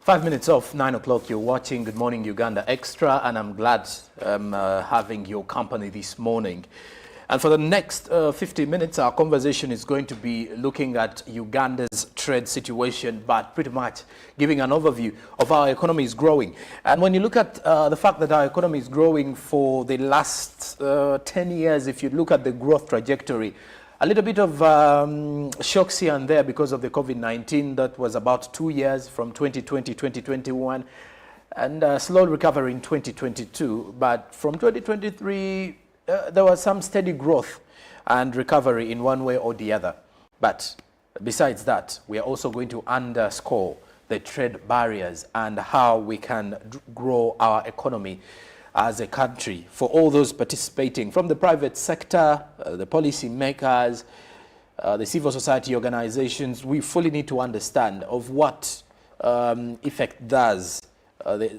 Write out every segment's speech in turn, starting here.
5 minutes off 9 o'clock, you're watching Good Morning Uganda Extra, and I'm glad having your company this morning. And for the next 50 minutes, our conversation is going to be looking at Uganda's trade situation, but pretty much giving an overview of how our economy is growing. And when you look at the fact that our economy is growing for the last 10 years, if you look at the growth trajectory, a little bit of shocks here and there because of the COVID-19. That was about 2 years from 2020, 2021, and slow recovery in 2022. But from 2023, there was some steady growth and recovery in one way or the other. But besides that, we are also going to underscore the trade barriers and how we can grow our economy as a country for all those participating from the private sector, the policy makers, the civil society organizations. We fully need to understand of what effect does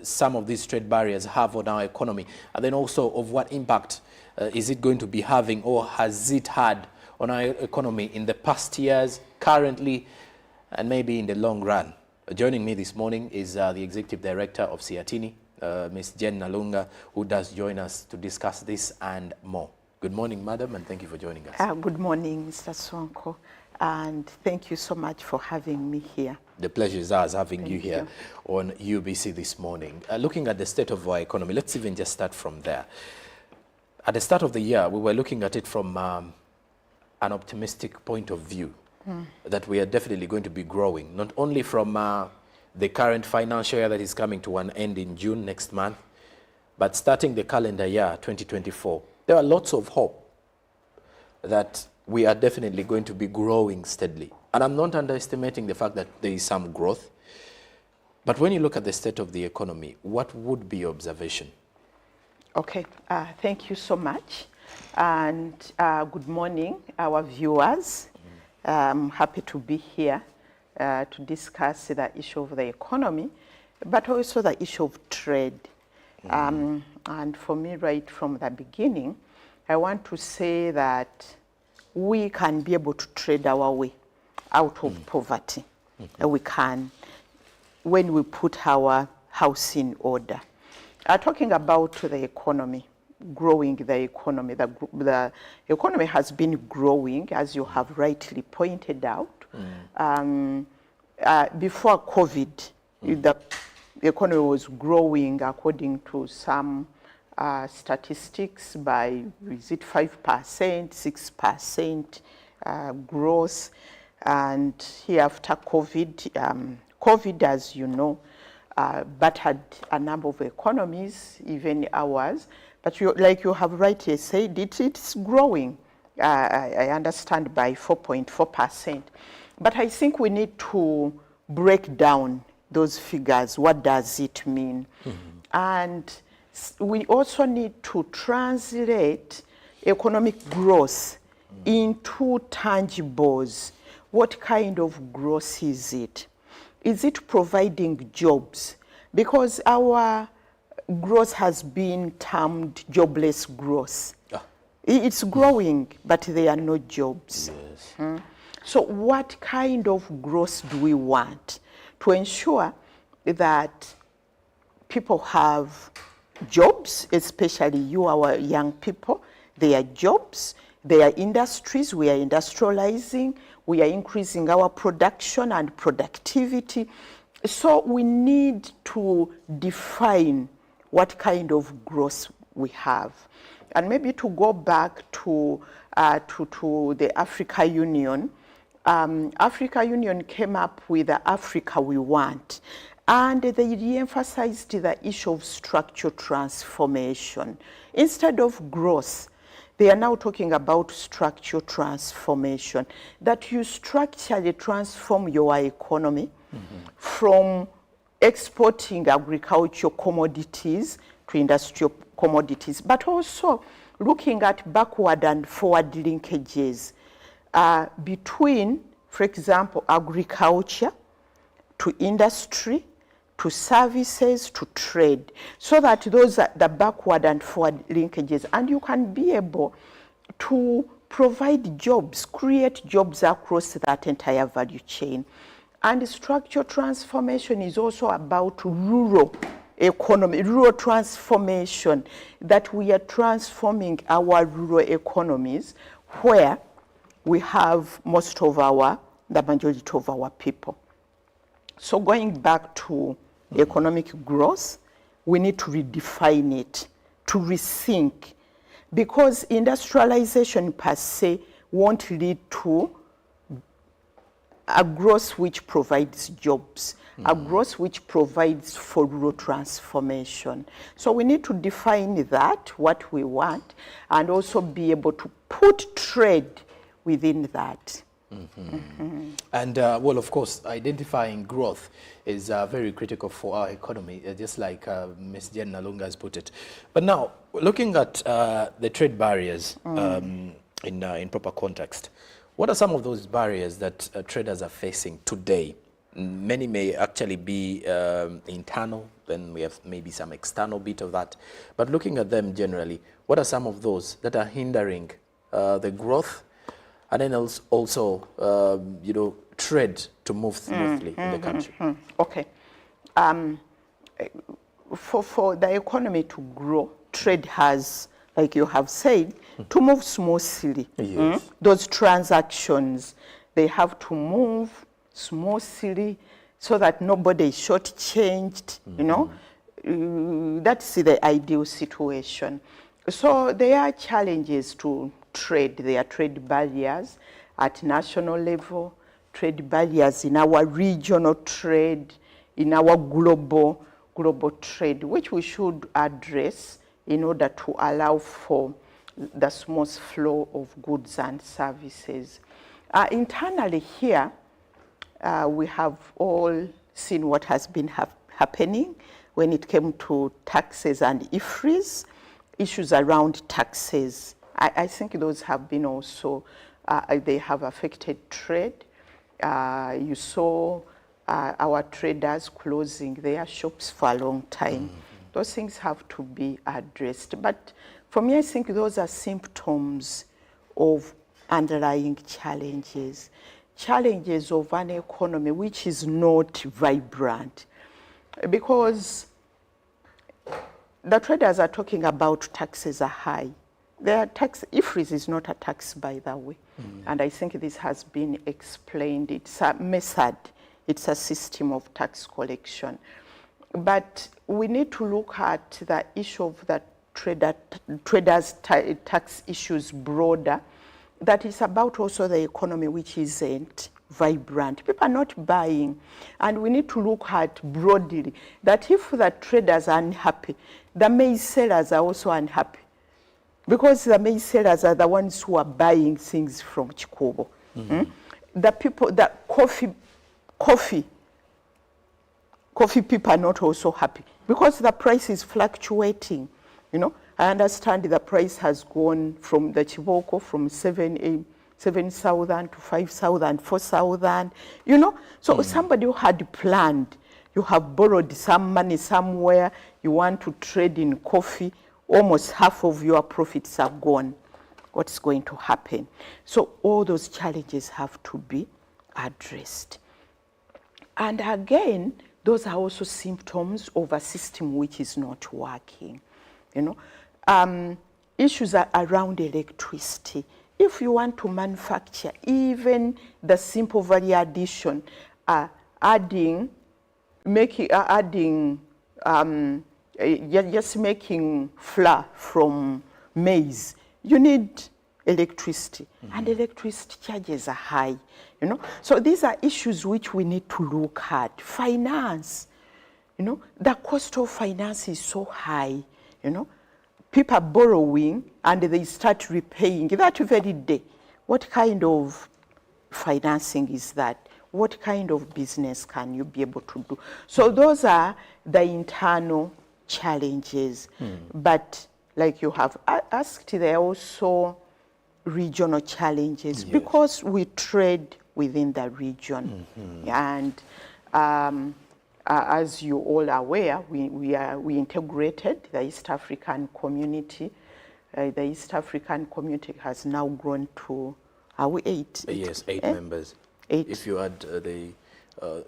some of these trade barriers have on our economy, and then also of what impact is it going to be having, or has it had on our economy in the past years, currently, and maybe in the long run. Joining me this morning is the Executive Director of Siatini, Ms. Jen Nalunga, who does join us to discuss this and more. Good morning, madam, and thank you for joining us. Good morning, Mr. Sonko, and thank you so much for having me here. The pleasure is ours having you here on UBC this morning. Looking at the state of our economy, let's even just start from there. At the start of the year, we were looking at it from an optimistic point of view, that we are definitely going to be growing, not only from the current financial year that is coming to an end in June next month, but starting the calendar year 2024, there are lots of hope that we are definitely going to be growing steadily. And I'm not underestimating the fact that there is some growth. But when you look at the state of the economy, what would be your observation? Okay, thank you so much. And good morning, our viewers. I'm happy to be here to discuss the issue of the economy, but also the issue of trade. And for me, right from the beginning, I want to say that we can be able to trade our way out of poverty. We can, when we put our house in order. Talking about the economy, growing the economy. The economy has been growing, as you have rightly pointed out. Before COVID, the economy was growing according to some statistics by, is it 5%, 6% growth. And here after COVID, COVID, as you know, battered a number of economies, even ours. But like you have rightly said, it's growing, I understand, by 4.4%. But I think we need to break down those figures. What does it mean? And we also need to translate economic growth into tangibles. What kind of growth is it? Is it providing jobs? Because our growth has been termed jobless growth. It's growing, but there are no jobs. Yes. So what kind of growth do we want to ensure that people have jobs, especially you, our young people? They are jobs, they are industries, we are industrializing, we are increasing our production and productivity. So we need to define what kind of growth we have. And maybe to go back to the Africa Union, Africa Union came up with the Africa We Want. And they re-emphasized the issue of structural transformation. Instead of growth, they are now talking about structural transformation, that you structurally transform your economy from exporting agricultural commodities to industrial commodities, but also looking at backward and forward linkages between, for example, agriculture to industry, to services, to trade, so that those are the backward and forward linkages, and you can be able to provide jobs, create jobs across that entire value chain. And structural transformation is also about rural economy, rural transformation, that we are transforming our rural economies where we have the majority of our people. So going back to economic growth, we need to redefine it, to rethink, because industrialization per se won't lead to a growth which provides jobs, a growth which provides for rural transformation. So we need to define that, what we want, and also be able to put trade within that. And well, of course, identifying growth is very critical for our economy, just like Ms. Jen Nalunga has put it. But now, looking at the trade barriers in proper context, what are some of those barriers that traders are facing today? Many may actually be internal, then we have maybe some external bit of that. But looking at them generally, what are some of those that are hindering the growth, and then also, you know, trade to move smoothly in the country? Okay. For the economy to grow, trade has, like you have said, to move smoothly. Yes. Those transactions, they have to move smoothly so that nobody is shortchanged, you know. That's the ideal situation. So there are challenges to trade. There are trade barriers at national level, trade barriers in our regional trade, in our global trade, which we should address in order to allow for the smooth flow of goods and services. Internally here, we have all seen what has been happening when it came to taxes and IFRIs, issues around taxes. I think those have been also, they have affected trade. You saw our traders closing their shops for a long time. Those things have to be addressed. But for me, I think those are symptoms of underlying challenges of an economy which is not vibrant. Because the traders are talking about taxes are high. Their tax, IFRIS is not a tax, by the way. And I think this has been explained. It's a method. It's a system of tax collection. But we need to look at the issue of the traders' tax issues broader. That is about also the economy which isn't vibrant. People are not buying. And we need to look at broadly that if the traders are unhappy, the maize sellers are also unhappy. Because the maize sellers are the ones who are buying things from Chikobo. The people, the coffee people are not also happy because the price is fluctuating. You know, I understand the price has gone from the Chiboko from 7,000 to 5,000, 4,000. You know, so somebody who had planned, you have borrowed some money somewhere, you want to trade in coffee, almost half of your profits are gone. What's going to happen? So all those challenges have to be addressed. And again, those are also symptoms of a system which is not working. You know, issues are around electricity. If you want to manufacture, even the simple value addition, just making flour from maize, you need electricity, and electricity charges are high, you know. So these are issues which we need to look at. Finance, you know, the cost of finance is so high, you know. People are borrowing and they start repaying that very day. What kind of financing is that? What kind of business can you be able to do? So those are the internal challenges. But like you have asked, there are also regional challenges because we trade within the region. And as you all are aware, we integrated the East African community. The East African community has now grown to, are we 8? Yes, 8 members. 8. If you add the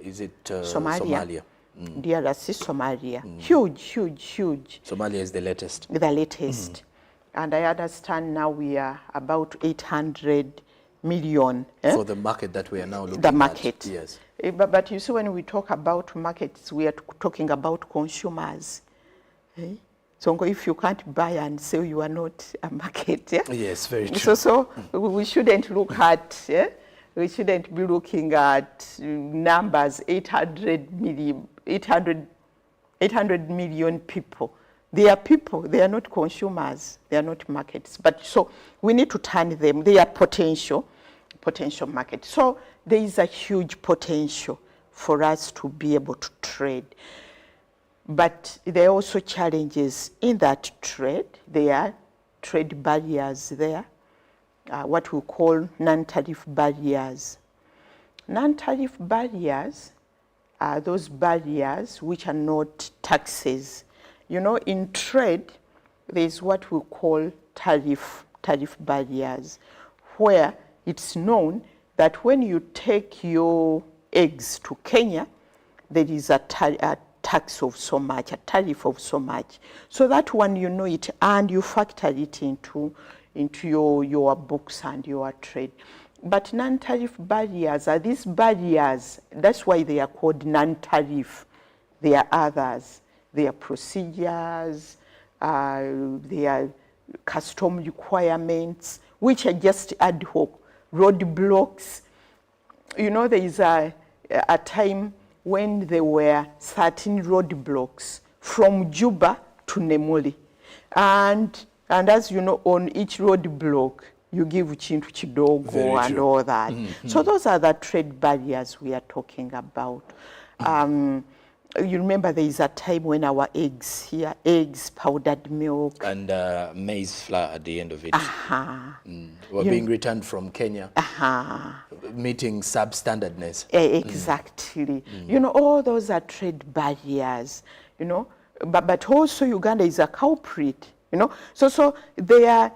is it Somalia. Somalia? DRC, Somalia. Huge, huge, huge. Somalia is the latest. The latest. And I understand now we are about 800 million. For the market that we are now looking at. The market. Yes. But you see, when we talk about markets, we are talking about consumers. So if you can't buy and sell, you are not a market. Yeah? Yes, very true. So we shouldn't look at, we shouldn't be looking at numbers, 800 million people. They are people, they are not consumers, they are not markets. But so we need to turn them, they are potential markets. So there is a huge potential for us to be able to trade. But there are also challenges in that trade. There are trade barriers there, what we call non-tariff barriers. Non-tariff barriers are those barriers which are not taxes. You know, in trade, there's what we call tariff barriers, where it's known that when you take your eggs to Kenya, there is a tax of so much, a tariff of so much. So that one, you know it, and you factor it into your books and your trade. But non-tariff barriers are these barriers, that's why they are called non-tariff. There are others. There are procedures, there are custom requirements, which are just ad hoc, roadblocks. You know, there is a time when there were 13 roadblocks from Juba to Nemuli. And as you know, on each roadblock, you give Chintu Chidogo and all that. So those are the trade barriers we are talking about. You remember there is a time when our eggs, powdered milk. And maize flour at the end of it. Were being returned from Kenya, meeting substandardness. Exactly. You know, all those are trade barriers, you know. But also Uganda is a culprit, you know. So there are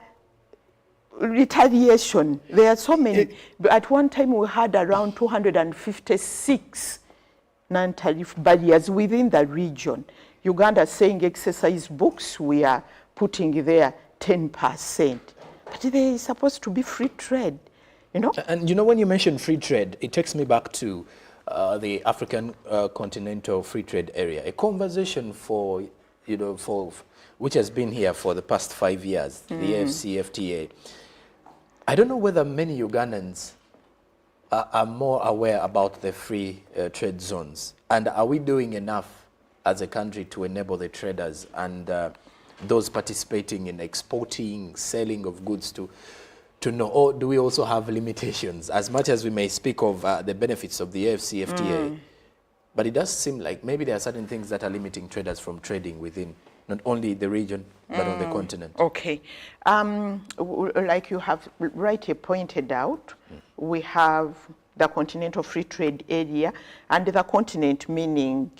retaliation. There are so many. At one time we had around 256 non-tariff barriers within the region. Uganda saying exercise books, we are putting there 10%. But there is supposed to be free trade, you know? And you know, when you mention free trade, it takes me back to the African Continental Free Trade Area, a conversation which has been here for the past 5 years, the AFCFTA. I don't know whether many Ugandans are more aware about the free trade zones. And are we doing enough as a country to enable the traders and those participating in exporting, selling of goods to know, or do we also have limitations? As much as we may speak of the benefits of the AFCFTA, but it does seem like maybe there are certain things that are limiting traders from trading within not only the region, but on the continent. Okay. Like you have rightly pointed out, we have the Continental Free Trade Area, and the continent meaning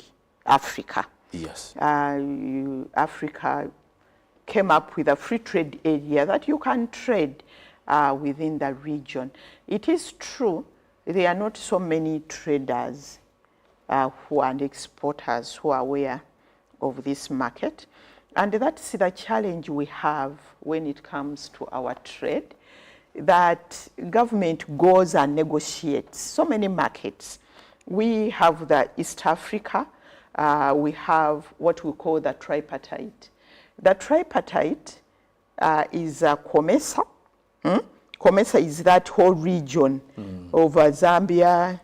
Africa. Yes. Africa came up with a free trade area that you can trade within the region. It is true, there are not so many traders and exporters who are aware of this market. And that's the challenge we have when it comes to our trade, that government goes and negotiates so many markets. We have the East Africa, we have what we call the tripartite. The tripartite is COMESA. COMESA is that whole region over Zambia,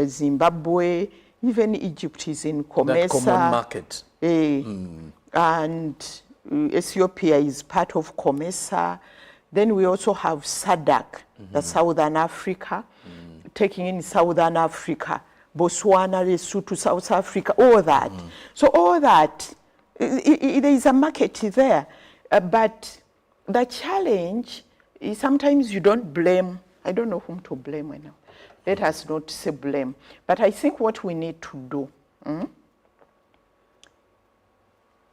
Zimbabwe, even Egypt is in COMESA. That common market. And Ethiopia is part of COMESA. Then we also have SADC, the Southern Africa, taking in Southern Africa, Botswana, Lesotho, South Africa, all that. So all that, there is a market there. But the challenge is sometimes you don't blame, I don't know whom to blame right now. Let us not say blame. But I think what we need to do,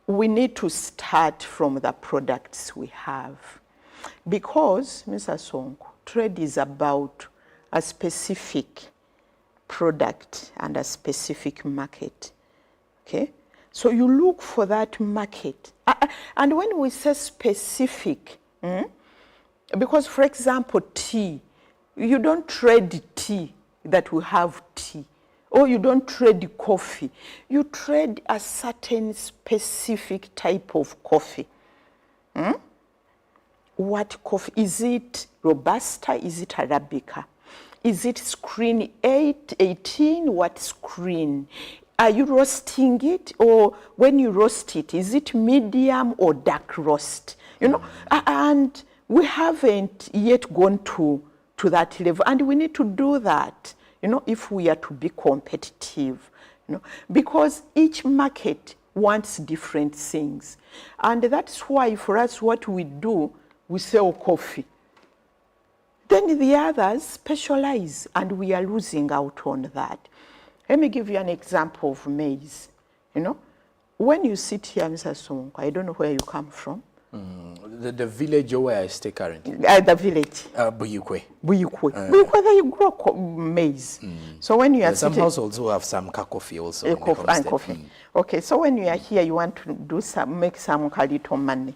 we need to start from the products we have. Because, Mr. Sonko, trade is about a specific product and a specific market. Okay? So you look for that market. And when we say specific, because for example, tea, you don't trade tea that we have tea. Or you don't trade coffee. You trade a certain specific type of coffee. What coffee? Is it Robusta? Is it Arabica? Is it screen 18? What screen? Are you roasting it? Or when you roast it, is it medium or dark roast? You know, and we haven't yet gone to that level. And we need to do that, you know, if we are to be competitive, you know, because each market wants different things. And that's why for us, what we do, we sell coffee. Then the others specialize, and we are losing out on that. Let me give you an example of maize. You know, when you sit here, Mr. Sonko, I don't know where you come from. The village where I stay currently. The village. Buyukwe. Buyukwe. Buyukwe, there you grow maize. So when you are some households who have some coffee also. And coffee. Okay, so when you are here, you want to do make some little money.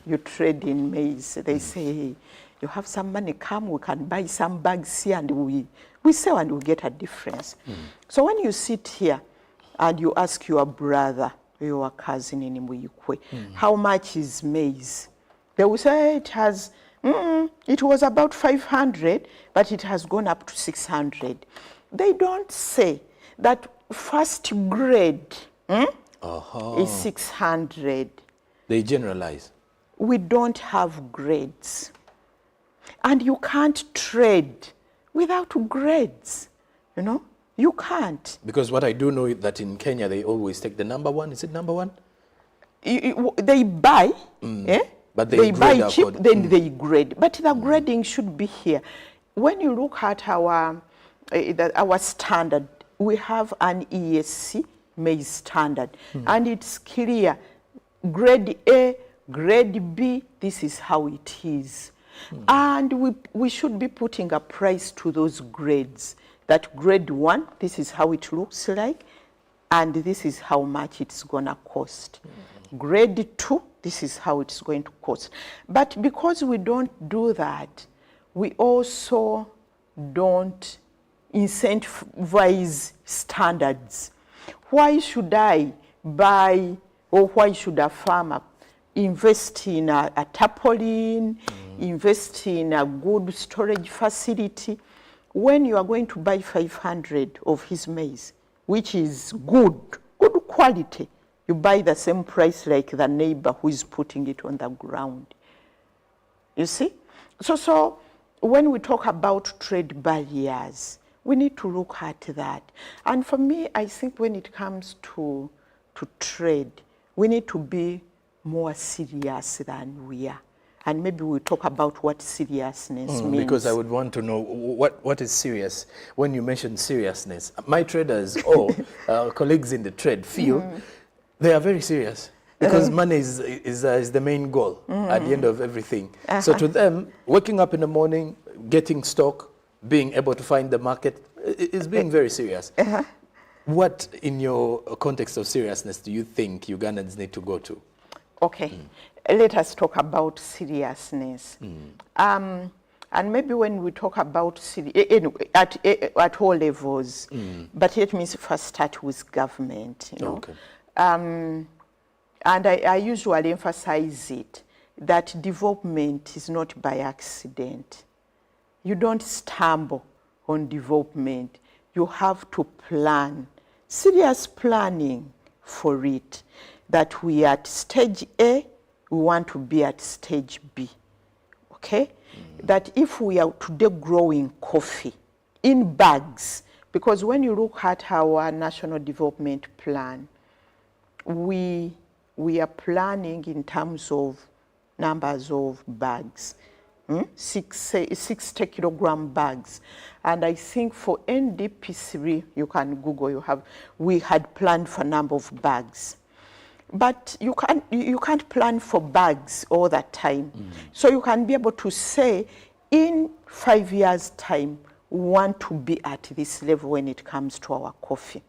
You trade in maize. They say, hey, you have some money, come, we can buy some bags here, and we sell and we get a difference. So when you sit here and you ask your brother, your cousin in Mbuyukwe, how much is maize? They will say it has, it was about 500, but it has gone up to 600. They don't say that first grade is 600. They generalize. We don't have grades. And you can't trade without grades, you know? You can't. Because what I do know is that in Kenya, they always take the number one. Is it number one? They buy, but they buy cheap, then they grade. But the grading should be here. When you look at our standard, we have an ESC maize standard, and it's clear. Grade A, grade B, this is how it is. And we should be putting a price to those grades. That grade 1, this is how it looks like, and this is how much it's going to cost. Grade 2, this is how it's going to cost. But because we don't do that, we also don't incentivize standards. Why should I buy, or why should a farmer invest in a tarpaulin, invest in a good storage facility, when you are going to buy 500 of his maize, which is good quality, you buy the same price like the neighbor who is putting it on the ground. You see? So when we talk about trade barriers, we need to look at that. And for me, I think when it comes to trade, we need to be more serious than we are. And maybe we'll talk about what seriousness means. Because I would want to know what is serious. When you mention seriousness, my traders or colleagues in the trade feel they are very serious. Because money is the main goal at the end of everything. So to them, waking up in the morning, getting stock, being able to find the market, is being very serious. What, in your context of seriousness, do you think Ugandans need to go to? Okay, let us talk about seriousness. And maybe when we talk about anyway, at all levels, but let me first start with government, you know. Okay. And I usually emphasize it, that development is not by accident. You don't stumble on development. You have to plan, serious planning for it. That we are at stage A, we want to be at stage B, okay? That if we are today growing coffee in bags, because when you look at our National Development Plan, we are planning in terms of numbers of bags, 60 kilogram bags. And I think for NDP3, you can Google, we had planned for a number of bags. But you can't plan for bags all the time. So you can be able to say, in 5 years' time, want to be at this level when it comes to our coffee,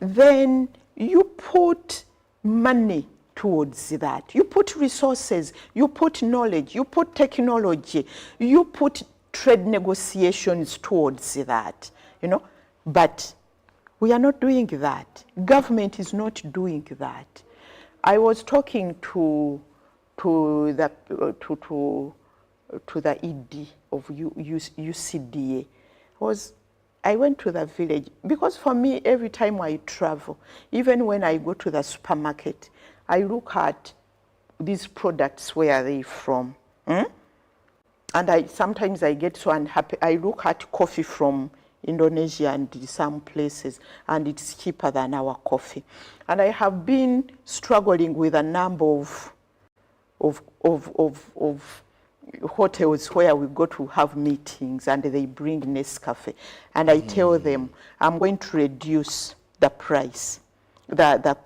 then you put money towards that. You put resources, you put knowledge, you put technology, you put trade negotiations towards that, But we are not doing that. Government is not doing that. I was talking to the ED of UCDA. I went to the village because for me, every time I travel, even when I go to the supermarket, I look at these products, where are they from? And sometimes I get so unhappy. I look at coffee from Indonesia and some places, and it's cheaper than our coffee. And I have been struggling with a number of hotels where we go to have meetings, and they bring Nescafe, and I tell them I'm going to reduce the price, the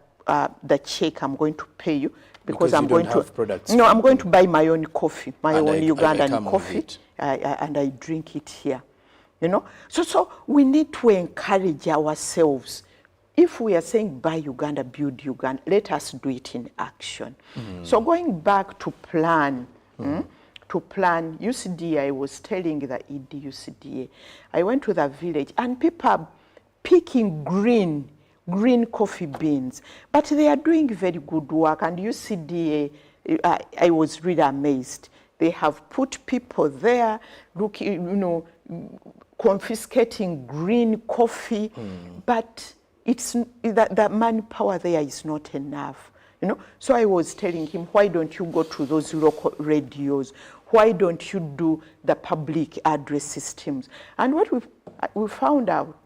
check I'm going to pay you, because I'm going to have products. No, I'm going to buy my own coffee, my own Ugandan I coffee, and I drink it here. So we need to encourage ourselves. If we are saying buy Uganda, build Uganda, let us do it in action. So going back to plan, UCDA, I was telling the ED UCDA, I went to the village and people are picking green coffee beans, but they are doing very good work. And UCDA, I was really amazed. They have put people there looking, confiscating green coffee, but it's the manpower there is not enough. So I was telling him, why don't you go to those local radios? Why don't you do the public address systems? And what we found out,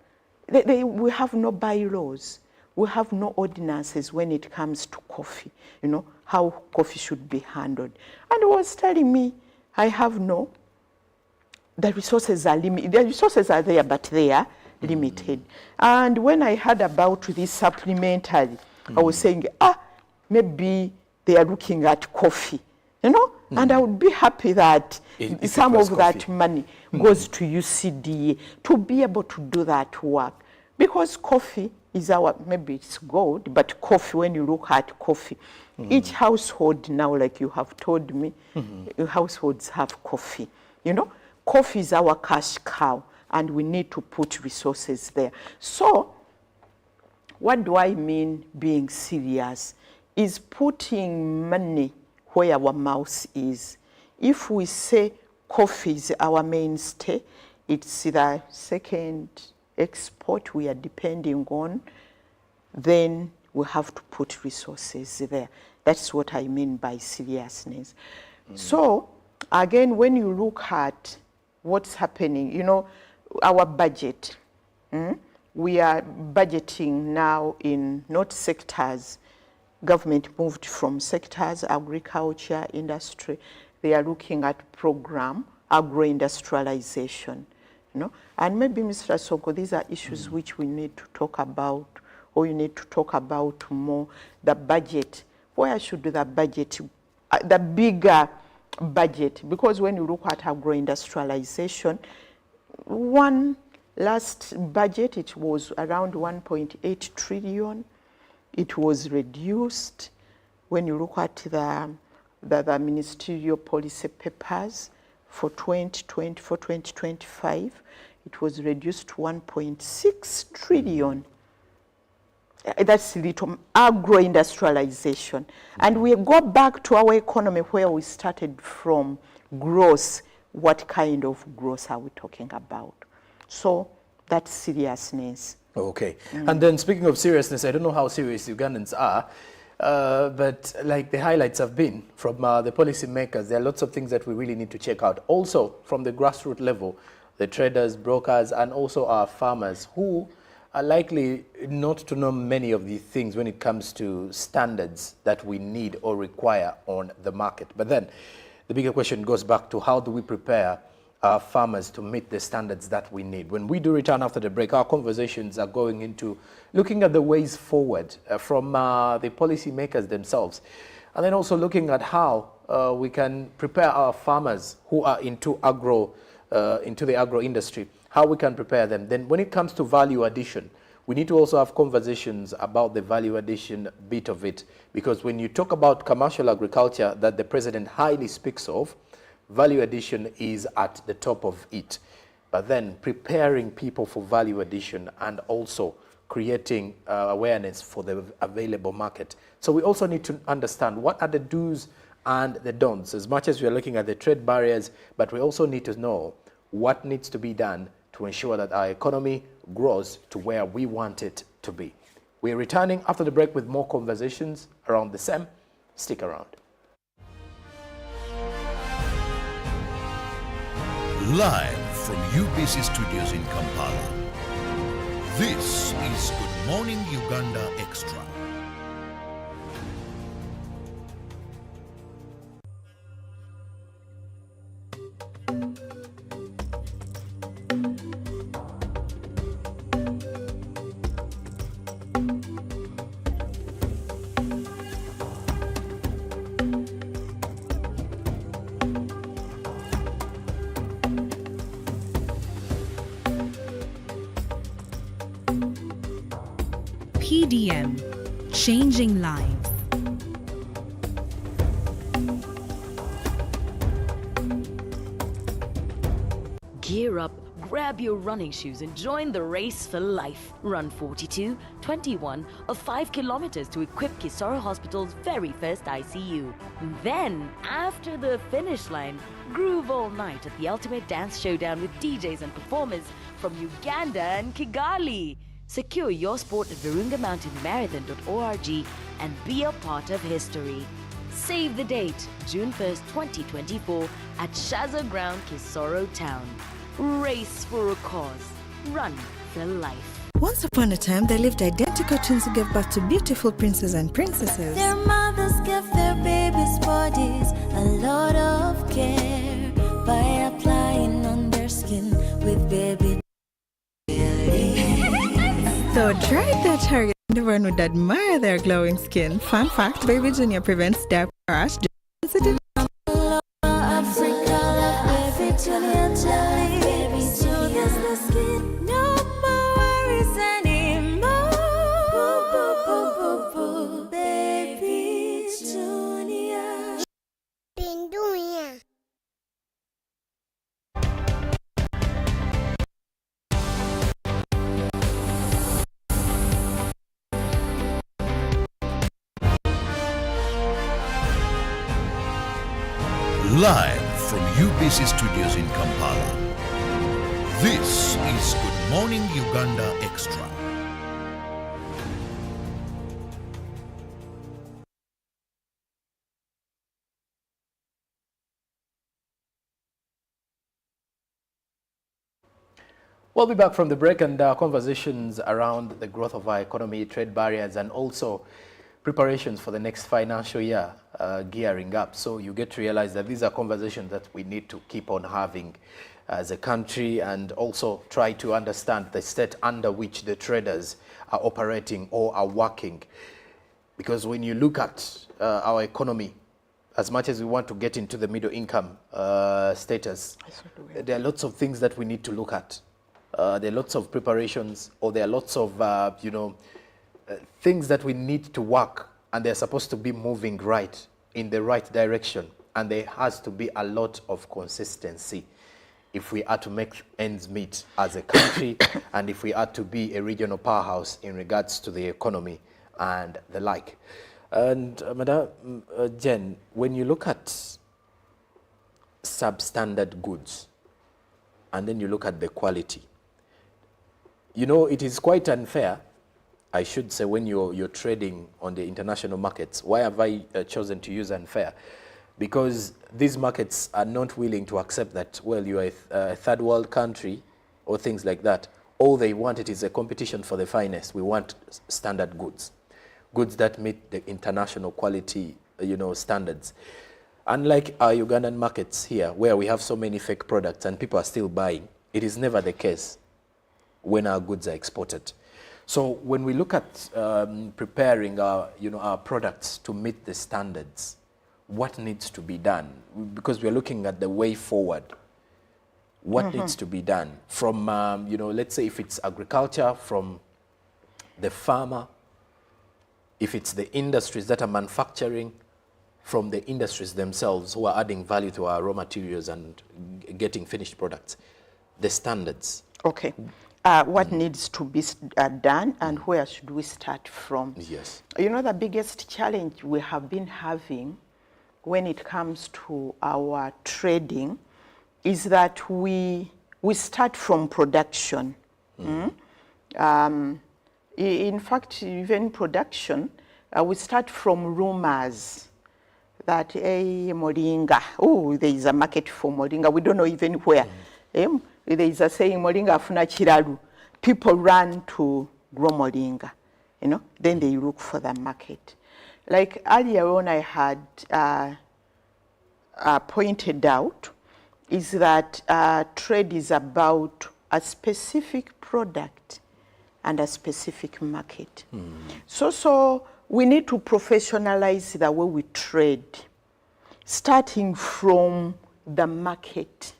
we have no bylaws. We have no ordinances when it comes to coffee, how coffee should be handled. And he was telling me, the resources are limited. The resources are there, but they are limited. And when I heard about this supplementary, I was saying, maybe they are looking at coffee, and I would be happy that some of that money goes to UCDA to be able to do that work. Because coffee is maybe it's gold, but coffee, when you look at coffee, each household now, like you have told me, households have coffee. Coffee is our cash cow, and we need to put resources there. So what do I mean being serious? Is putting money where our mouth is. If we say coffee is our mainstay, it's the second export we are depending on, then we have to put resources there. That's what I mean by seriousness. So again, when you look at what's happening, our budget, we are budgeting now in not sectors. Government moved from sectors, agriculture, industry. They are looking at program, agro-industrialization. And maybe, Mr. Soko, these are issues which we need to talk about, or you need to talk about more. The budget, where should the budget, the bigger budget, because when you look at agro-industrialization, one last budget, it was around 1.8 trillion. It was reduced. When you look at the ministerial policy papers for 2024, 2025, it was reduced to 1.6 trillion. That's little agro-industrialization. And we go back to our economy where we started from, growth. What kind of growth are we talking about? So that's seriousness. Okay. And then speaking of seriousness, I don't know how serious Ugandans are, but like the highlights have been from the policymakers, there are lots of things that we really need to check out. Also from the grassroots level, the traders, brokers, and also our farmers who are likely not to know many of these things when it comes to standards that we need or require on the market. But then the bigger question goes back to how do we prepare our farmers to meet the standards that we need. When we do return after the break, our conversations are going into looking at the ways forward from the policymakers themselves, and then also looking at how we can prepare our farmers who are into agro into the agro industry, how we can prepare them. Then when it comes to value addition, we need to also have conversations about the value addition bit of it, because when you talk about commercial agriculture that the president highly speaks of, value addition is at the top of it. But then preparing people for value addition and also creating awareness for the available market. So we also need to understand what are the do's and the don'ts, as much as we are looking at the trade barriers, but we also need to know what needs to be done to ensure that our economy grows to where we want it to be. We're returning after the break with more conversations around the same. Stick around. Live from UBC Studios in Kampala, this is Good Morning Uganda Extra. PDM, changing lives. Gear up, grab your running shoes and join the race for life. Run 42, 21 or 5 kilometers to equip Kisoro Hospital's very first ICU. Then, after the finish line, groove all night at the ultimate dance showdown with DJs and performers from Uganda and Kigali. Secure your sport at virungamountainmarathon.org and be a part of history. Save the date, June 1st, 2024 at Shaza Ground, Kisoro Town. Race for a cause. Run for life. Once upon a time, there lived identical twins who gave birth to beautiful princes and princesses. Their mothers gave their babies' bodies a lot of care by applying on their skin with baby. So dried their target, everyone would admire their glowing skin. Fun fact, Baby Junior prevents diaper rash. Sensitive. Africa, love baby Junior jelly. Baby Junior's the skin. No more worries anymore. Boo, boo, boo, boo, boo. Baby Junior. Pindunya. Live from UBC Studios in Kampala, this is Good Morning Uganda Extra. We'll be back from the break, and conversations around the growth of our economy, trade barriers, and also preparations for the next financial year gearing up. So you get to realize that these are conversations that we need to keep on having as a country, and also try to understand the state under which the traders are operating or are working. Because when you look at our economy, as much as we want to get into the middle income status, there are lots of things that we need to look at. There are lots of preparations, or there are lots of, things that we need to work, and they're supposed to be moving right in the right direction. And there has to be a lot of consistency if we are to make ends meet as a country and if we are to be a regional powerhouse in regards to the economy and the like. And Madam Jen, when you look at substandard goods and then you look at the quality, you know, it is quite unfair, I should say, when you're trading on the international markets. Why have I chosen to use unfair? Because these markets are not willing to accept that, well, you are a third world country or things like that. All they want, it is a competition for the finest. We want standard goods, goods that meet the international quality, standards. Unlike our Ugandan markets here, where we have so many fake products and people are still buying, it is never the case when our goods are exported. So when we look at preparing our products to meet the standards, what needs to be done? Because we're looking at the way forward. what needs to be done from, let's say if it's agriculture, from the farmer, if it's the industries that are manufacturing, from the industries themselves who are adding value to our raw materials and getting finished products, the standards. Okay. What needs to be done and where should we start from? Yes. You know, the biggest challenge we have been having when it comes to our trading is that we start from production. In fact, even production, we start from rumors that, hey, moringa, oh, there is a market for moringa. We don't know even where. There is a saying, moringa afuna chiralu. People run to grow moringa, then they look for the market. Like earlier on I had pointed out, is that trade is about a specific product and a specific market. So we need to professionalize the way we trade, starting from the market.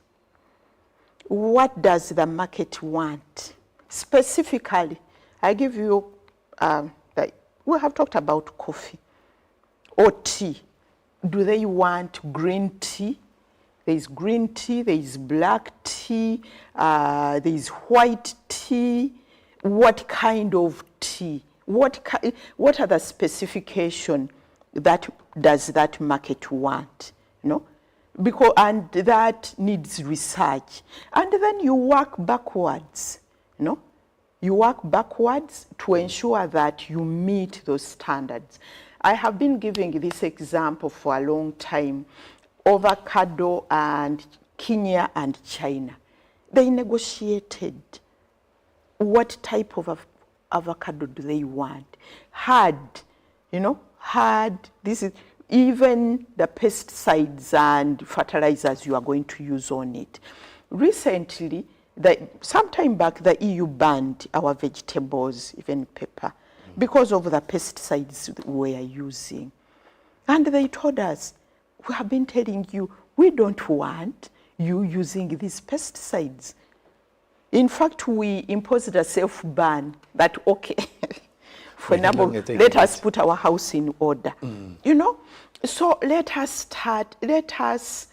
What does the market want? Specifically, I give you, we have talked about coffee or tea. Do they want green tea? There is green tea, there is black tea, there is white tea. What kind of tea? What are the specifications that does that market want? Because, and that needs research. And then you work backwards, You work backwards to ensure that you meet those standards. I have been giving this example for a long time. Avocado and Kenya and China. They negotiated what type of avocado do they want. Hard, this is even the pesticides and fertilizers you are going to use on it. Recently, sometime back, the EU banned our vegetables, even pepper, because of the pesticides we are using. And they told us, we have been telling you, we don't want you using these pesticides. In fact, we imposed a self-ban that, okay, for example, let us put our house in order. So let us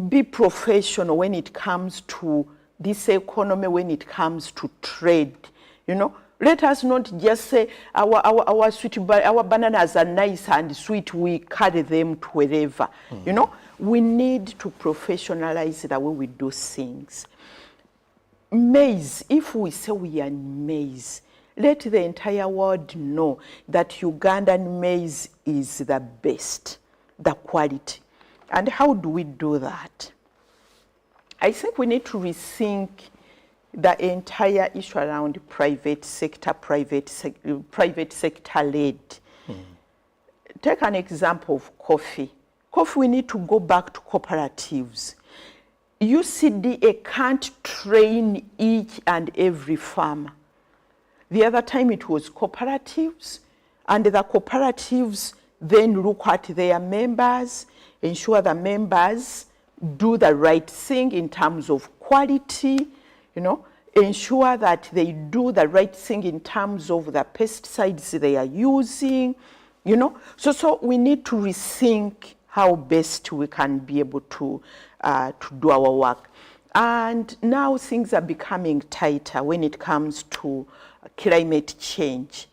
be professional when it comes to this economy, when it comes to trade. Let us not just say our bananas are nice and sweet, we carry them to wherever. We need to professionalize the way we do things. Maize, if we say we are maize, let the entire world know that Ugandan maize is the best, the quality. And how do we do that? I think we need to rethink the entire issue around private sector led. Take an example of coffee. Coffee, we need to go back to cooperatives. UCDA can't train each and every farmer. The other time it was cooperatives, and the cooperatives then look at their members, ensure the members do the right thing in terms of quality, ensure that they do the right thing in terms of the pesticides they are using, So we need to rethink how best we can be able to do our work. And now things are becoming tighter when it comes to climate change,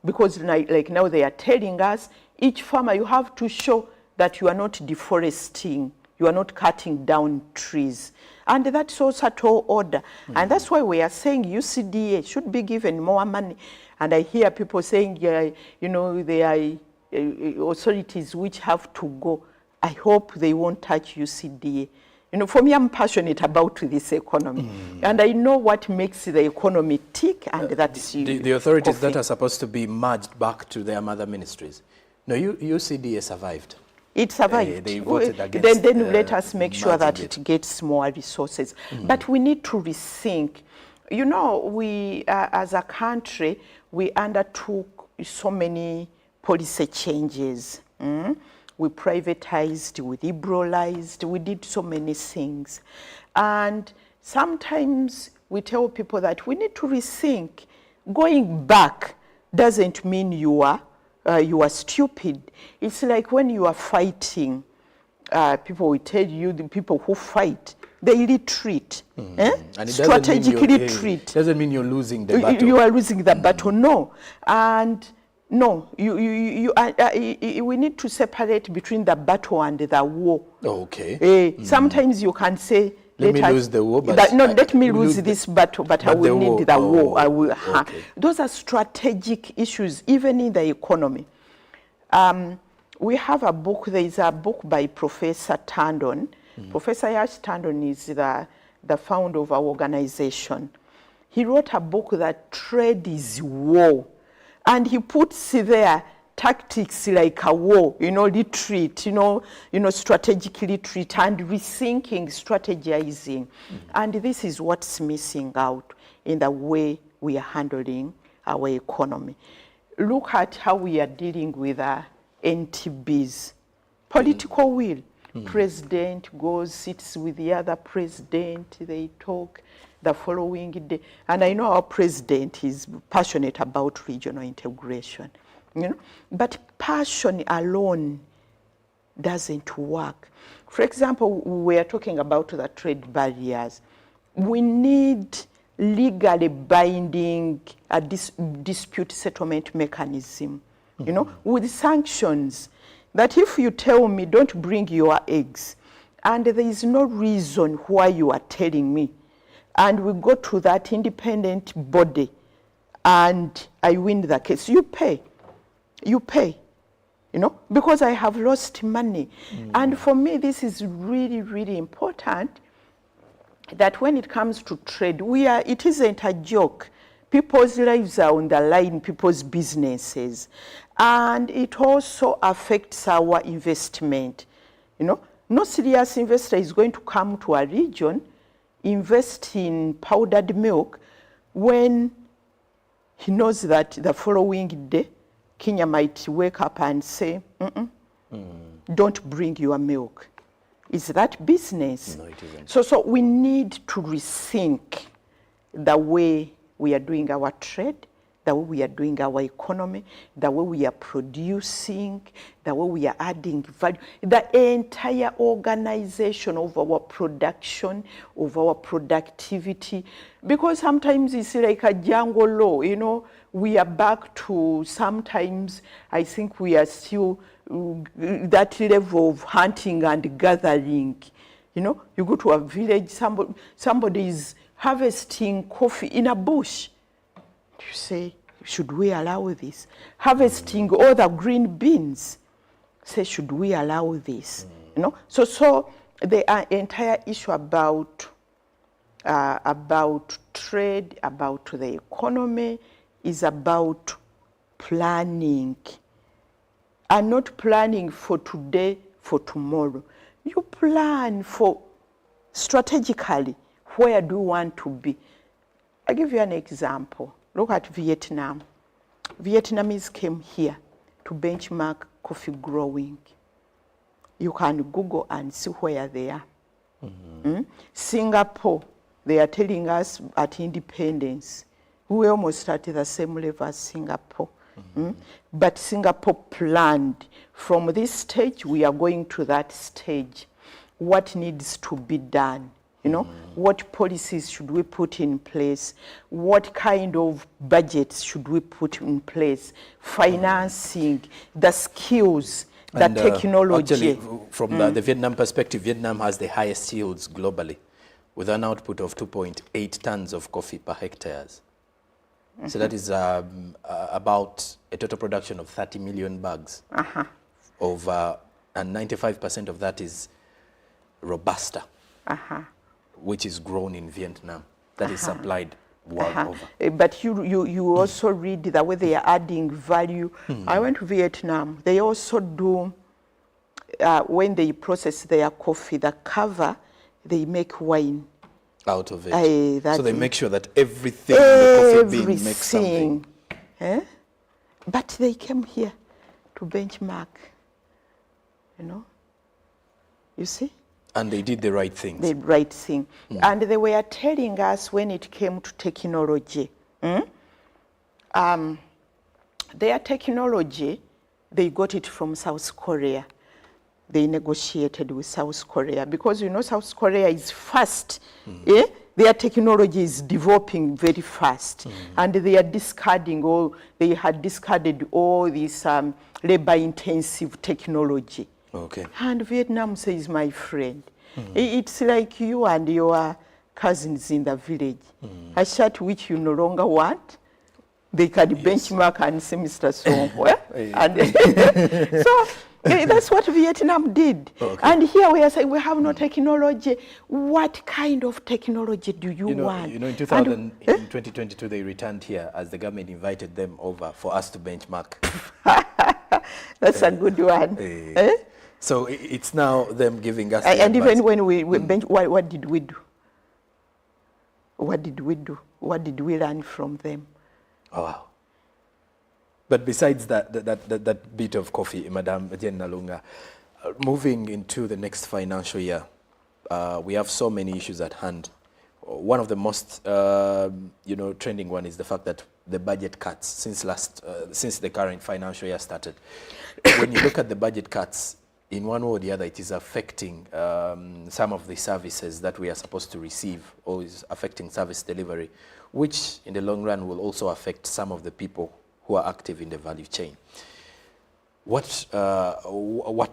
because like now they are telling us, each farmer, you have to show that you are not deforesting, you are not cutting down trees. And that's also a tall order. And that's why we are saying UCDA should be given more money. And I hear people saying, there are authorities which have to go. I hope they won't touch UCDA. For me, I'm passionate about this economy. And I know what makes the economy tick, and that's the authorities coffee. That are supposed to be merged back to their mother ministries. No, UCDA survived. It survived. They voted against then let us make sure that it gets more resources. But we need to rethink. We, as a country, we undertook so many policy changes. we privatized, we liberalized, we did so many things. And sometimes we tell people that we need to rethink. Going back doesn't mean you are stupid. It's like when you are fighting, people will tell you, the people who fight, they retreat. And it strategically retreat. Doesn't mean you're losing the battle. You are losing the battle, no. And no, we need to separate between the battle and the war. Okay. Sometimes you can say, let me lose the war, but let me lose this battle, but I will need the war. I will. Okay. Those are strategic issues, even in the economy. We have a book. There is a book by Professor Tandon. Professor Yash Tandon is the founder of our organization. He wrote a book that trade is war, and he puts there tactics like a war, retreat, strategic retreat and rethinking, strategizing. And this is what's missing out in the way we are handling our economy. Look at how we are dealing with NTBs. Political will. President goes, sits with the other president, they talk the following day. And I know our president is passionate about regional integration. But passion alone doesn't work. For example, we are talking about the trade barriers. We need legally binding a dispute settlement mechanism, with sanctions. That if you tell me, don't bring your eggs, and there is no reason why you are telling me, and we go to that independent body, and I win the case, you pay. You pay, because I have lost money. And for me, this is really, really important, that when it comes to trade, it isn't a joke. People's lives are on the line, people's businesses. And it also affects our investment. No serious investor is going to come to a region, invest in powdered milk, when he knows that the following day, Kenya might wake up and say, don't bring your milk. Is that business? No, it isn't. So we need to rethink the way we are doing our trade, the way we are doing our economy, the way we are producing, the way we are adding value, the entire organization of our production, of our productivity. Because sometimes it's like a jungle law, we are back to sometimes, I think we are still that level of hunting and gathering. You go to a village, somebody is harvesting coffee in a bush. You say, should we allow this? Harvesting all the green beans. Say, should we allow this? So the entire issue about trade, about the economy, is about planning. And not planning for today, for tomorrow. You plan for strategically, where do you want to be? I'll give you an example. Look at Vietnam. Vietnamese came here to benchmark coffee growing. You can Google and see where they are. Singapore, they are telling us at independence, we almost at the same level as Singapore. But Singapore planned, from this stage, we are going to that stage. What needs to be done? What policies should we put in place? What kind of budgets should we put in place? Financing, the skills, the technology. Actually, from the Vietnam perspective, Vietnam has the highest yields globally, with an output of 2.8 tons of coffee per hectares. So that is about a total production of 30 million bags. And 95% of that is Robusta, which is grown in Vietnam. That is supplied world over. But you also read the way they are adding value. I went to Vietnam. They also do, when they process their coffee, the cover, they make wine out of it. So they make sure that everything in the coffee bean makes something. But they came here to benchmark. you know. You see? And they did the right things. The right thing. And they were telling us when it came to technology, their technology, they got it from South Korea. They negotiated with South Korea because, you know, South Korea is fast. Their technology is developing very fast. And they are discarding they had discarded all this labor-intensive technology. Okay. And Vietnam says, my friend, it's like you and your cousins in the village. A shirt which you no longer want, they can benchmark and say, Mr. Song. And so that's what Vietnam did. Okay. And here we are saying we have no technology. What kind of technology do you want? You know, in 2022, they returned here as the government invited them over for us to benchmark. That's a good one. So it's now them giving us. And even when we bench, what did we do? What did we do? What did we learn from them? Oh, wow. But besides that bit of coffee, Madam Jen Nalunga, moving into the next financial year, we have so many issues at hand. One of the most, trending one is the fact that the budget cuts since the current financial year started. When you look at the budget cuts, in one way or the other, it is affecting some of the services that we are supposed to receive, or is affecting service delivery, which in the long run will also affect some of the people who are active in the value chain. What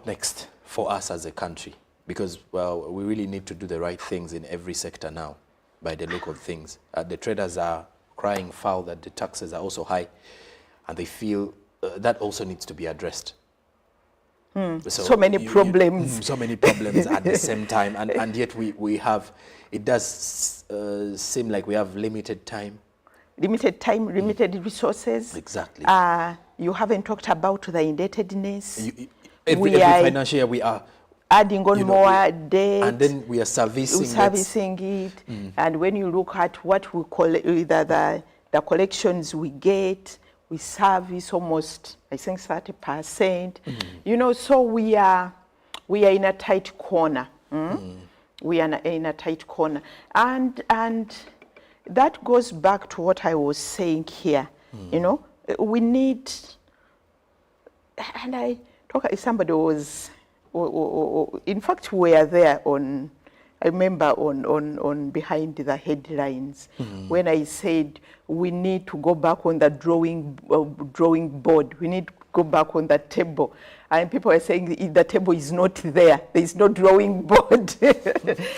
next for us as a country? Because, well, we really need to do the right things in every sector now, by the look of things. The traders are crying foul that the taxes are also high, and they feel that also needs to be addressed. So many problems. So many problems at the same time, and yet we have, it does seem like we have limited time. Limited time, limited resources. Exactly. You haven't talked about the indebtedness. Every financial year we are adding on more debt. And then we are servicing it. And when you look at what we call the collections we get, we service almost, I think, 30%. You know, so we are in a tight corner. We are in a tight corner. And that goes back to what I was saying here. You know, we need, and somebody was, in fact, we are there on, I remember on behind the headlines when I said we need to go back on the drawing board. We need to go back on the table. And people are saying the table is not there. There is no drawing board.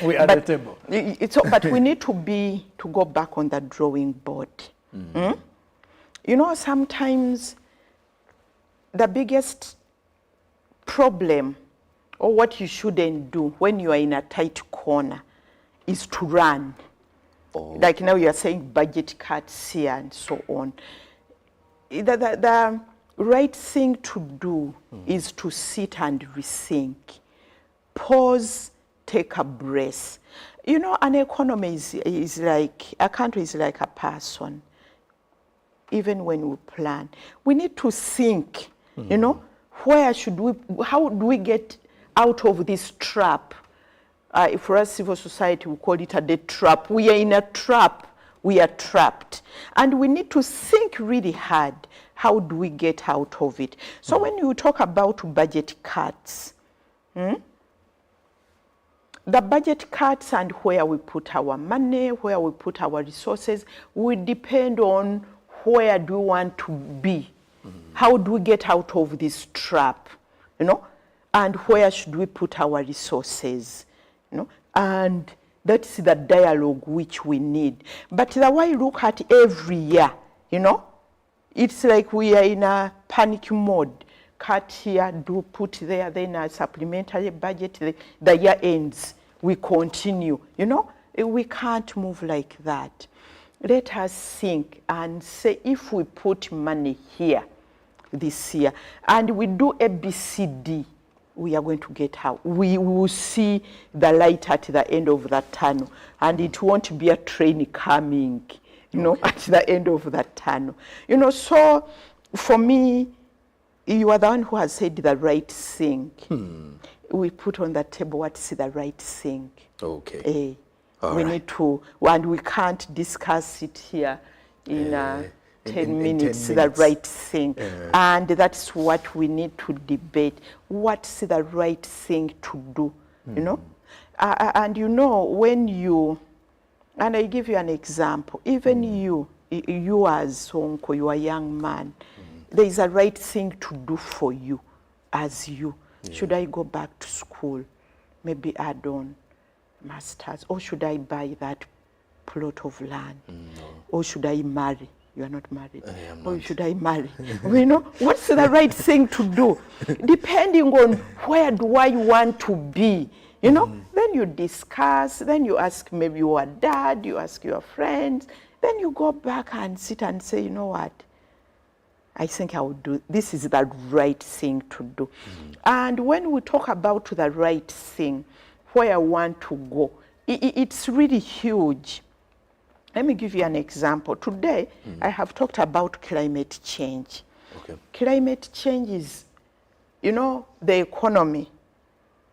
We are the table. But we need to go back on the drawing board. You know, sometimes the biggest problem, or what you shouldn't do when you are in a tight corner, is to run. Like now you are saying budget cuts here and so on. The right thing to do is to sit and rethink. Pause, take a breath. You know, an economy is like, a country is like a person. Even when we plan, we need to think, you know, how do we get out of this trap? For us, civil society, we call it a debt trap. We are in a trap. We are trapped. And we need to think really hard. How do we get out of it? So when you talk about budget cuts, the budget cuts and where we put our money, where we put our resources, will depend on where do we want to be. How do we get out of this trap, you know? And where should we put our resources, you know? And that's the dialogue which we need. But the way you look at every year, you know, it's like we are in a panic mode. Cut here, do put there, then a supplementary budget, the year ends, we continue. You know, we can't move like that. Let us think and say, if we put money here this year and we do ABCD, we are going to get out. We will see the light at the end of the tunnel, and it won't be a train coming, you know, at the end of the tunnel. You know, so for me, you are the one who has said the right thing. We put on the table what is the right thing. Okay. We need to, and we can't discuss it here in 10 minutes, 10 the minutes. right thing. And that's what we need to debate. What's the right thing to do, you know? And you know, when you, and I give you an example, even you as Sonko, you are a young man, there is a right thing to do for you as you. Should I go back to school, maybe add on masters, or should I buy that plot of land? Or should I marry? You are not married. Or should I marry? You know, what's the right thing to do? Depending on where do I want to be, you know, then you discuss, then you ask maybe your dad, you ask your friends, then you go back and sit and say, you know what? I think I would do, this is the right thing to do. And when we talk about the right thing, where I want to go, it's really huge. Let me give you an example. Today, I have talked about climate change. Climate change is, you know, the economy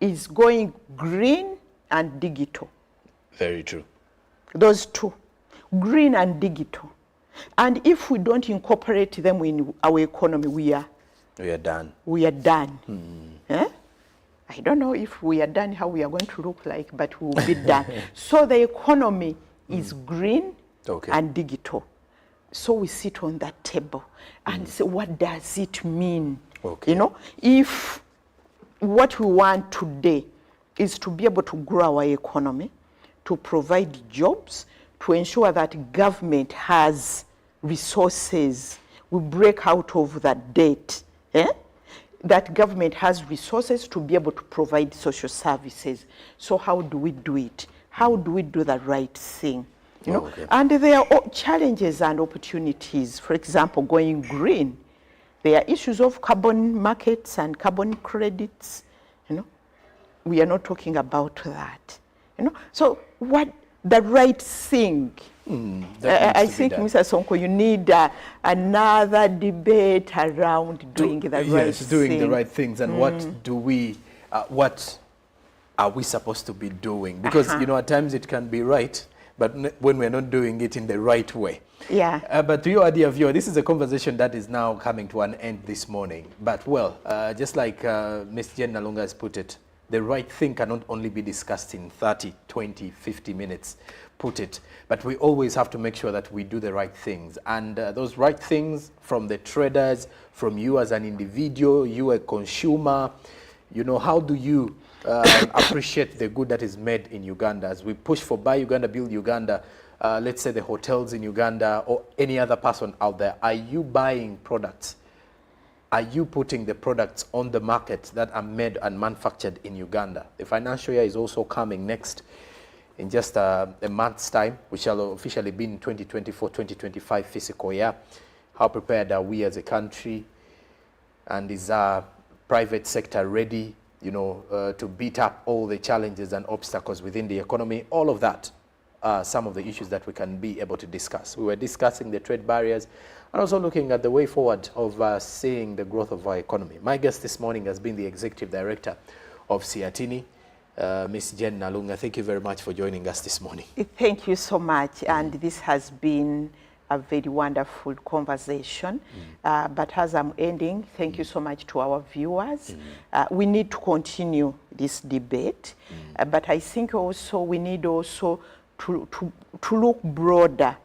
is going green and digital. Very true. Those two, green and digital. And if we don't incorporate them in our economy, we are done. We are done. I don't know if we are done, how we are going to look like, but we will be done. So the economy is green and digital. So we sit on that table and say, what does it mean? You know, if what we want today is to be able to grow our economy, to provide jobs, to ensure that government has resources, we break out of that debt, that government has resources to be able to provide social services. So how do we do it? How do we do the right thing? You know, and there are challenges and opportunities. For example, going green, there are issues of carbon markets and carbon credits. You know, we are not talking about that. You know, so what the right thing? I think, Mr. Sonko, you need another debate around doing the right thing. Yes, doing the right things, and what do we, what are we supposed to be doing? Because you know, at times it can be right, but when we're not doing it in the right way. But to your dear viewer, this is a conversation that is now coming to an end this morning. But well, just like Ms. Jen Nalunga has put it, the right thing cannot only be discussed in 30, 20, 50 minutes, put it, but we always have to make sure that we do the right things. And those right things from the traders, from you as an individual, you a consumer, you know, how do you appreciate the good that is made in Uganda? As we push for Buy Uganda, Build Uganda, let's say the hotels in Uganda or any other person out there, are you buying products? Are you putting the products on the market that are made and manufactured in Uganda? The financial year is also coming next in just a month's time. We shall officially be in 2024-2025 fiscal year. How prepared are we as a country? And is our private sector ready, you know, to beat up all the challenges and obstacles within the economy? All of that are some of the issues that we can be able to discuss. We were discussing the trade barriers and also looking at the way forward of seeing the growth of our economy. My guest this morning has been the Executive Director of Siatini, Ms. Jen Nalunga. Thank you very much for joining us this morning. Thank you so much, and this has been a very wonderful conversation. But as I'm ending, thank you so much to our viewers. We need to continue this debate, but I think also we need also to look broader,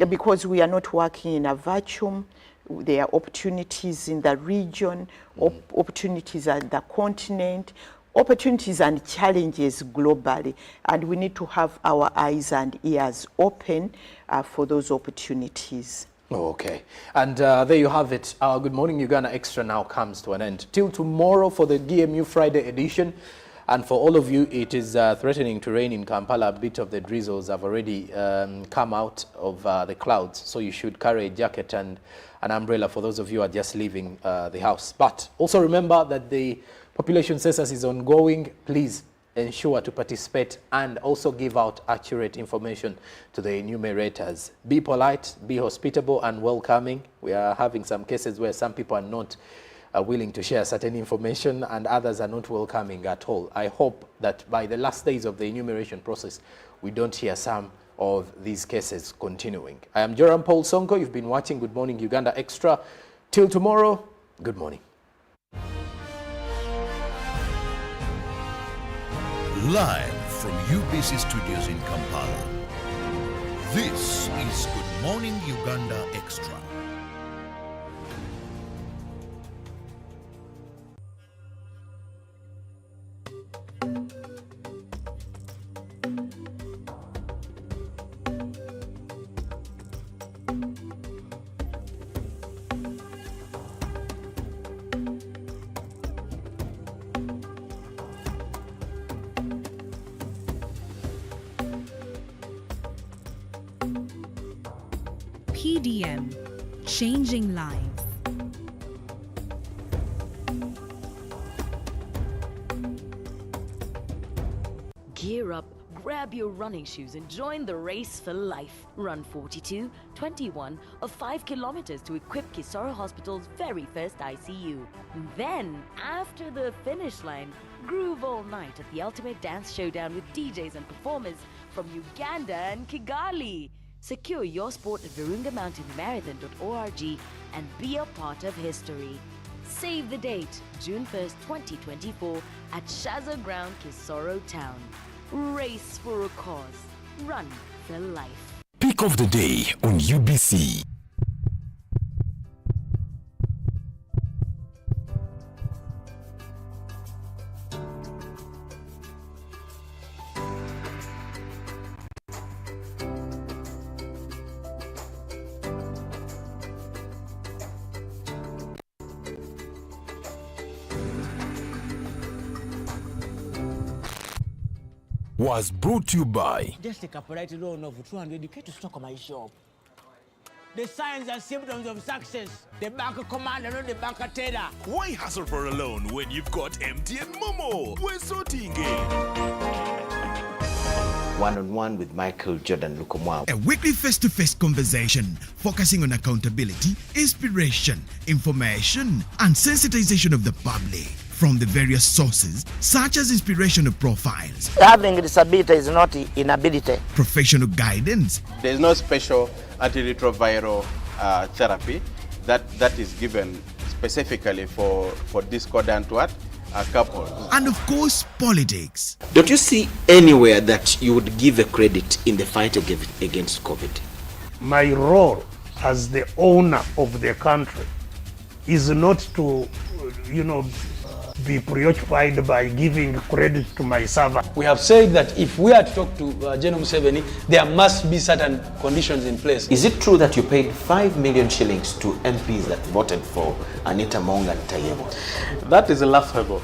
because we are not working in a vacuum. There are opportunities in the region, opportunities at the continent, opportunities and challenges globally, and we need to have our eyes and ears open for those opportunities. Okay, and there you have it. Our Good Morning Uganda Extra now comes to an end. Till tomorrow for the DMU Friday edition. And for all of you, it is threatening to rain in Kampala. A bit of the drizzles have already come out of the clouds, so you should carry a jacket and an umbrella for those of you who are just leaving the house. But also remember that the population census is ongoing. Please ensure to participate and also give out accurate information to the enumerators. Be polite, be hospitable and welcoming. We are having some cases where some people are not are willing to share certain information and others are not welcoming at all. I hope that by the last days of the enumeration process, we don't hear some of these cases continuing. I am Joram Paul Sonko. You've been watching Good Morning Uganda Extra. Till tomorrow, good morning. Live from UBC Studios in Kampala, this is Good Morning Uganda Extra. PDM, changing lives. Gear up, grab your running shoes and join the race for life. Run 42, 21 or 5 kilometers to equip Kisoro Hospital's very first ICU. Then, after the finish line, groove all night at the ultimate dance showdown with DJs and performers from Uganda and Kigali. Secure your spot at virungamountainmarathon.org and be a part of history. Save the date, June 1st, 2024 at Shaza Ground, Kisoro Town. Race for a cause. Run for life. Pick of the day on UBC. Was brought to you by just take a polite loan of 200k to stock my shop. The signs and symptoms of success. The bank commander, not the bank teller. Why hustle for a loan when you've got MTN Momo? We're sorting it. One-on-one with Michael Jordan Lukomwa. A weekly face-to-face conversation focusing on accountability, inspiration, information, and sensitization of the public from the various sources such as inspirational profiles. Having a disability is not inability. Professional guidance. There is no special antiretroviral therapy that is given specifically for discordant couples. And of course, politics. Don't you see anywhere that you would give a credit in the fight against COVID? My role as the owner of the country is not to, be preoccupied by giving credit to my servant. We have said that if we are to talk to General Museveni, there must be certain conditions in place. Is it true that you paid 5 million shillings to MPs that voted for Anita Monga and Tayebo? That is laughable.